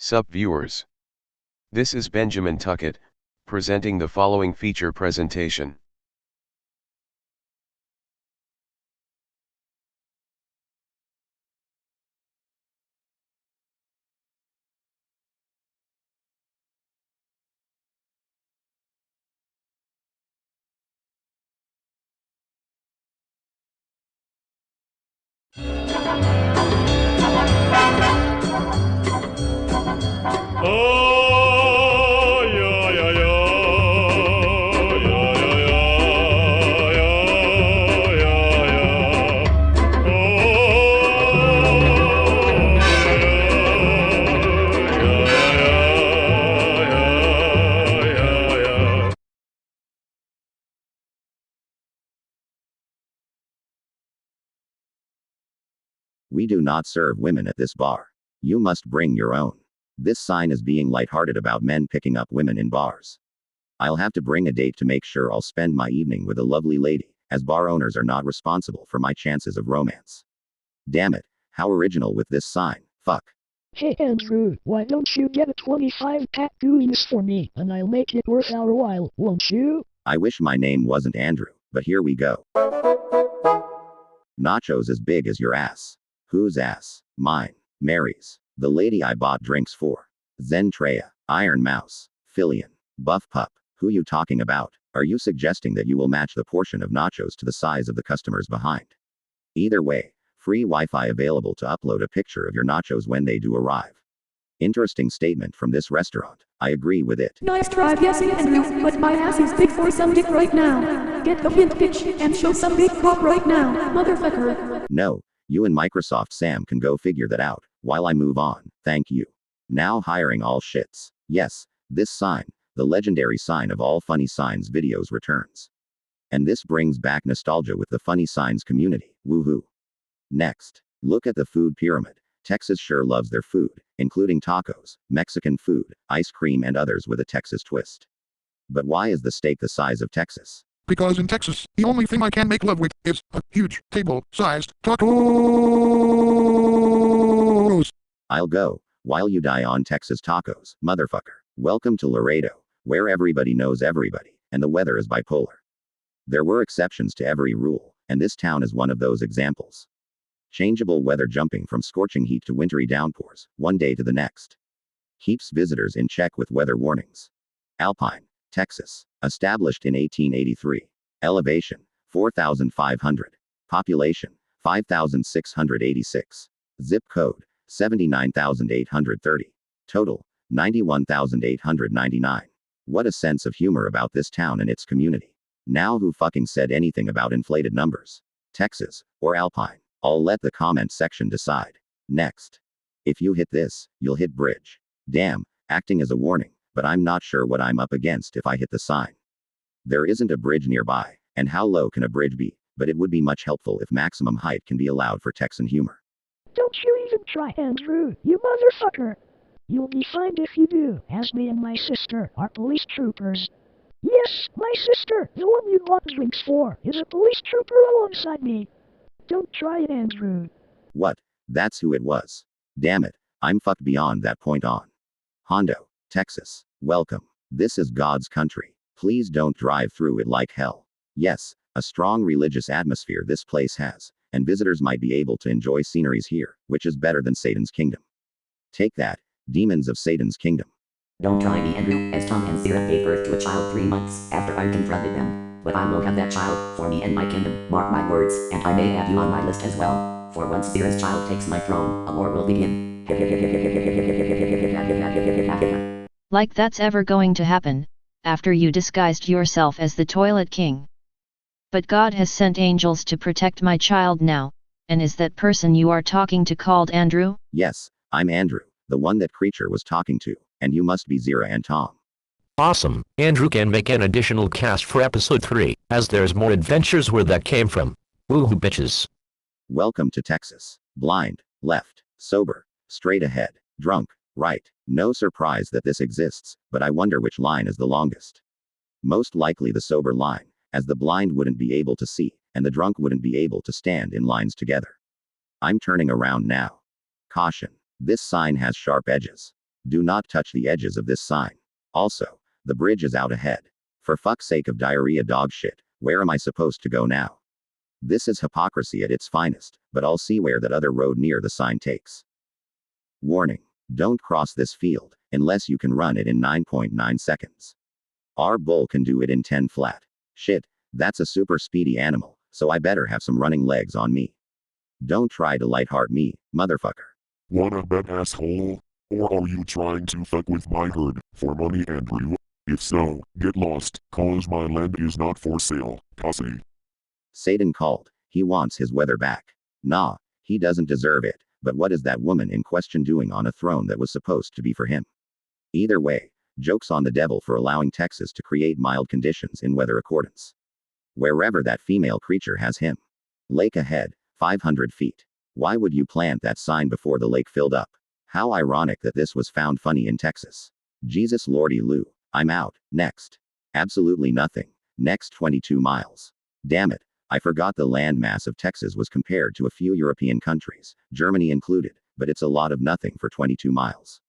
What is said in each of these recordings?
Sup viewers. This is Benjamin Tuckett, presenting the following feature presentation. We do not serve women at this bar. You must bring your own. This sign is being lighthearted about men picking up women in bars. I'll have to bring a date to make sure I'll spend my evening with a lovely lady, as bar owners are not responsible for my chances of romance. Damn it, how original with this sign, fuck. Hey Andrew, why don't you get a 25-pack doing this for me, and I'll make it worth our while, won't you? I wish my name wasn't Andrew, but here we go. Nachos as big as your ass. Whose ass? Mine. Mary's. The lady I bought drinks for. Zentreya. Iron Mouse. Fillion. Buff Pup. Who you talking about? Are you suggesting that you will match the portion of nachos to the size of the customers behind? Either way, free Wi-Fi available to upload a picture of your nachos when they do arrive. Interesting statement from this restaurant. I agree with it. Nice try, yes, Andrew, but my ass is big for some dick right now. Get the hint, bitch, and show some big cock right now, motherfucker. No, you and Microsoft Sam can go figure that out, while I move on, thank you. Now hiring all shits. Yes, this sign, the legendary sign of all funny signs videos returns. And this brings back nostalgia with the funny signs community, woohoo. Next, look at the food pyramid. Texas sure loves their food, including tacos, Mexican food, ice cream and others with a Texas twist. But why is the steak the size of Texas? Because in Texas, the only thing I can make love with is a huge, table-sized tacos. I'll go, while you die on Texas tacos, motherfucker. Welcome to Laredo, where everybody knows everybody, and the weather is bipolar. There were exceptions to every rule, and this town is one of those examples. Changeable weather jumping from scorching heat to wintry downpours, one day to the next. Keeps visitors in check with weather warnings. Alpine, Texas. Established in 1883. Elevation, 4,500. Population, 5,686. Zip code, 79,830. Total, 91,899. What a sense of humor about this town and its community. Now who fucking said anything about inflated numbers? Texas, or Alpine? I'll let the comment section decide. Next. If you hit this, you'll hit bridge. Damn, acting as a warning, but I'm not sure what I'm up against if I hit the sign. There isn't a bridge nearby, and how low can a bridge be? But it would be much helpful if maximum height can be allowed for Texan humor. Don't you even try, Andrew, you motherfucker. You'll be fined if you do, as me and my sister are police troopers. Yes, my sister, the one you bought drinks for, is a police trooper alongside me. Don't try it, Andrew. What? That's who it was. Damn it, I'm fucked beyond that point on. Hondo, Texas. Welcome. This is God's country. Please don't drive through it like hell. Yes, a strong religious atmosphere this place has, and visitors might be able to enjoy sceneries here, which is better than Satan's kingdom. Take that, demons of Satan's kingdom. Don't try me, Andrew, as Tom and Zira gave birth to a child 3 months after I confronted them. But I will have that child, for me and my kingdom, mark my words, and I may have you on my list as well. For once Zira's child takes my throne, a war will begin. Like that's ever going to happen, after you disguised yourself as the Toilet King. But God has sent angels to protect my child now, and is that person you are talking to called Andrew? Yes, I'm Andrew, the one that creature was talking to, and you must be Zira and Tom. Awesome, Andrew can make an additional cast for episode 3, as there's more adventures where that came from. Woohoo bitches. Welcome to Texas. Blind, left, sober, straight ahead, drunk, right. No surprise that this exists, but I wonder which line is the longest. Most likely the sober line, as the blind wouldn't be able to see, and the drunk wouldn't be able to stand in lines together. I'm turning around now. Caution. This sign has sharp edges. Do not touch the edges of this sign. Also, the bridge is out ahead. For fuck's sake of diarrhea dog shit, where am I supposed to go now? This is hypocrisy at its finest, but I'll see where that other road near the sign takes. Warning. Don't cross this field, unless you can run it in 9.9 seconds. Our bull can do it in 10 flat. Shit, that's a super speedy animal, so I better have some running legs on me. Don't try to lightheart me, motherfucker. Wanna bet, asshole? Or are you trying to fuck with my herd for money, Andrew? If so, get lost, cause my land is not for sale, pussy. Satan called. He wants his weather back. Nah, he doesn't deserve it, but what is that woman in question doing on a throne that was supposed to be for him? Either way, joke's on the devil for allowing Texas to create mild conditions in weather accordance. Wherever that female creature has him. Lake ahead, 500 feet. Why would you plant that sign before the lake filled up? How ironic that this was found funny in Texas. Jesus Lordy Lou, I'm out. Next. Absolutely nothing. Next 22 miles. Damn it, I forgot the landmass of Texas was compared to a few European countries, Germany included, but it's a lot of nothing for 22 miles.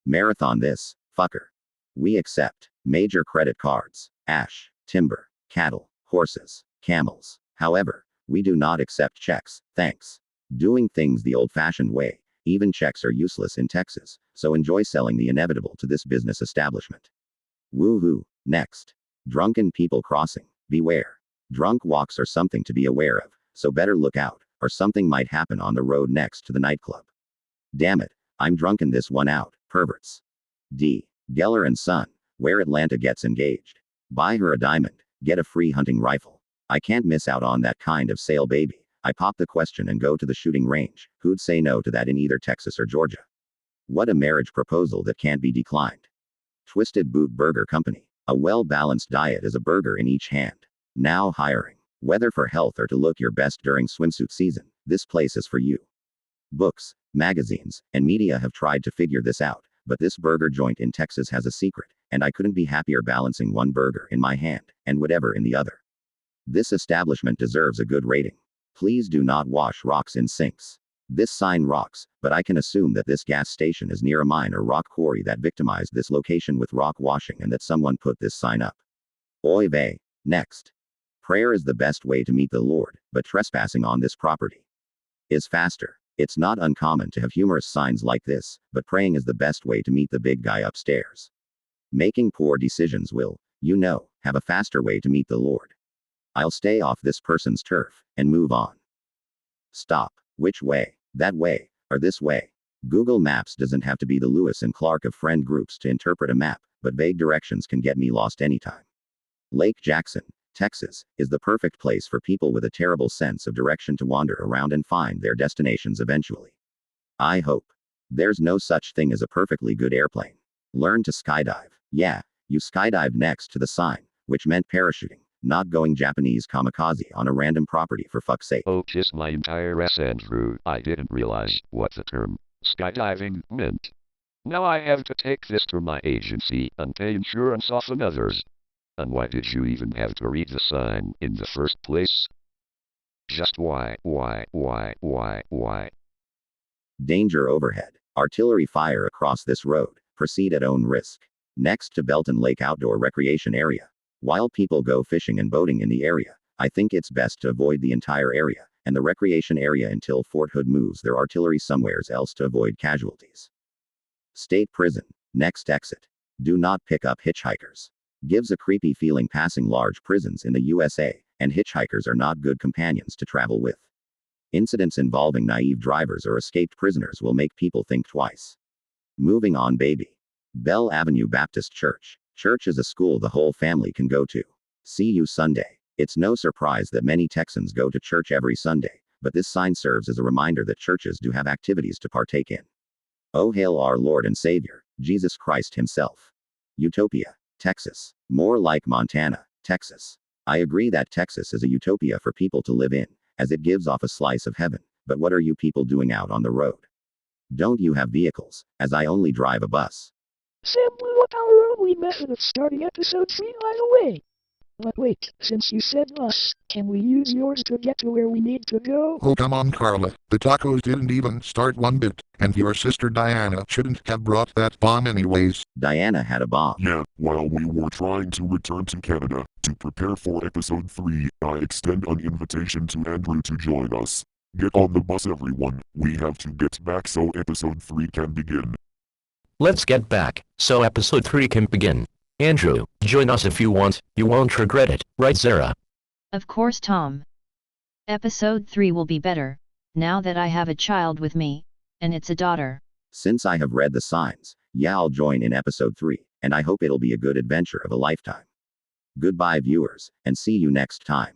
Marathon this, fucker. We accept major credit cards, ash, timber, cattle, horses, camels. However, we do not accept checks, thanks. Doing things the old-fashioned way. Even checks are useless in Texas, so enjoy selling the inevitable to this business establishment. Woohoo. Next. Drunken people crossing. Beware. Drunk walks are something to be aware of, so better look out, or something might happen on the road next to the nightclub. Damn it, I'm drunken this one out, perverts. D. Geller and Son, where Atlanta gets engaged. Buy her a diamond, get a free hunting rifle. I can't miss out on that kind of sale, baby. I pop the question and go to the shooting range. Who'd say no to that in either Texas or Georgia? What a marriage proposal that can't be declined. Twisted Boot Burger Company. A well-balanced diet is a burger in each hand. Now hiring. Whether for health or to look your best during swimsuit season, this place is for you. Books, magazines, and media have tried to figure this out, but this burger joint in Texas has a secret, and I couldn't be happier balancing one burger in my hand, and whatever in the other. This establishment deserves a good rating. Please do not wash rocks in sinks. This sign rocks, but I can assume that this gas station is near a mine or rock quarry that victimized this location with rock washing and that someone put this sign up. Oy vey. Next. Prayer is the best way to meet the Lord, but trespassing on this property is faster. It's not uncommon to have humorous signs like this, but praying is the best way to meet the big guy upstairs. Making poor decisions will, have a faster way to meet the Lord. I'll stay off this person's turf, and move on. Stop. Which way? That way, or this way? Google Maps doesn't have to be the Lewis and Clark of friend groups to interpret a map, but vague directions can get me lost anytime. Lake Jackson, Texas, is the perfect place for people with a terrible sense of direction to wander around and find their destinations eventually. I hope. There's no such thing as a perfectly good airplane. Learn to skydive. Yeah, you skydived next to the sign, which meant parachuting. Not going Japanese kamikaze on a random property for fuck's sake. Oh, kiss my entire ass, Andrew. I didn't realize what the term skydiving meant. Now I have to take this to my agency and pay insurance off on others. And why did you even have to read the sign in the first place? Just why? Danger overhead. Artillery fire across this road. Proceed at own risk. Next to Belton Lake Outdoor Recreation Area. While people go fishing and boating in the area, I think it's best to avoid the entire area, and the recreation area until Fort Hood moves their artillery somewheres else to avoid casualties. State Prison. Next exit. Do not pick up hitchhikers. Gives a creepy feeling passing large prisons in the USA, and hitchhikers are not good companions to travel with. Incidents involving naive drivers or escaped prisoners will make people think twice. Moving on, baby. Bell Avenue Baptist Church. Church is a school the whole family can go to. See you Sunday. It's no surprise that many Texans go to church every Sunday, but this sign serves as a reminder that churches do have activities to partake in. Oh, hail our Lord and Savior, Jesus Christ Himself. Utopia, Texas. More like Montana, Texas. I agree that Texas is a utopia for people to live in, as it gives off a slice of heaven, but what are you people doing out on the road? Don't you have vehicles, as I only drive a bus? Sam blew up our only method of starting episode 3 by the way. But wait, since you said bus, can we use yours to get to where we need to go? Oh come on Carla, the tacos didn't even start one bit, and your sister Diana shouldn't have brought that bomb anyways. Diana had a bomb. Yeah, while we were trying to return to Canada to prepare for episode 3, I extend an invitation to Andrew to join us. Get on the bus everyone, we have to get back so episode 3 can begin. Let's get back, so episode 3 can begin. Andrew, join us if you want, you won't regret it, right Zira? Of course Tom. Episode 3 will be better, now that I have a child with me, and it's a daughter. Since I have read the signs, yeah I'll join in episode 3, and I hope it'll be a good adventure of a lifetime. Goodbye viewers, and see you next time.